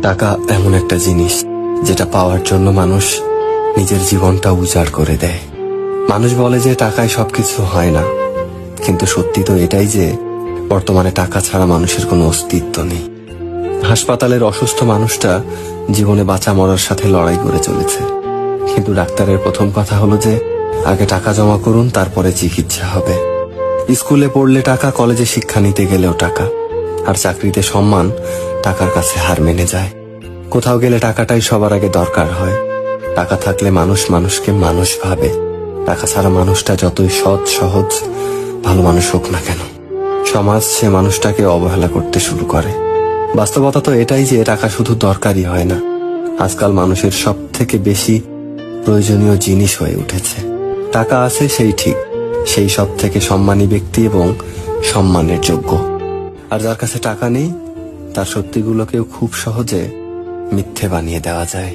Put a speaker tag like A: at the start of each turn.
A: টাকা এমন একটা জিনিস যেটা পাওয়ার জন্য মানুষ নিজের জীবনটা উজাড় করে দেয়। মানুষ বলে যে টাকায় সবকিছু হয় না, কিন্তু সত্যি তো এটাই যে বর্তমানে টাকা ছাড়া মানুষের কোনো অস্তিত্ব নেই। হাসপাতালের অসুস্থ মানুষটা জীবনে বাঁচা মরার সাথে লড়াই করে চলেছে, কিন্তু ডাক্তারের প্রথম কথা হলো যে আগে টাকা জমা করুন, তারপরে চিকিৎসা হবে। স্কুলে পড়লে টাকা, কলেজে শিক্ষা নিতে গেলেও টাকা, আর চাকরিতে সম্মান টাকার কাছে হার মেনে যায়। কোথাও গেলে টাকাটাই সবার আগে দরকার হয়। টাকা থাকলে মানুষ মানুষকে মানুষ ভাবে। টাকা ছাড়া মানুষটা যতই সৎ সহজ ভালো মানুষ হোক না কেন, সমাজ সে মানুষটাকে অবহেলা করতে শুরু করে। বাস্তবতা তো এটাই যে টাকা শুধু দরকারই হয় না, আজকাল মানুষের সব থেকে বেশি প্রয়োজনীয় জিনিস হয়ে উঠেছে। টাকা আছে সেই ঠিক, সেই সব থেকে সম্মানী ব্যক্তি এবং সম্মানের যোগ্য। আর যার কাছে টাকা নেই, তার সত্যিগুলোকেও খুব সহজে মিথ্যে বানিয়ে দেওয়া যায়।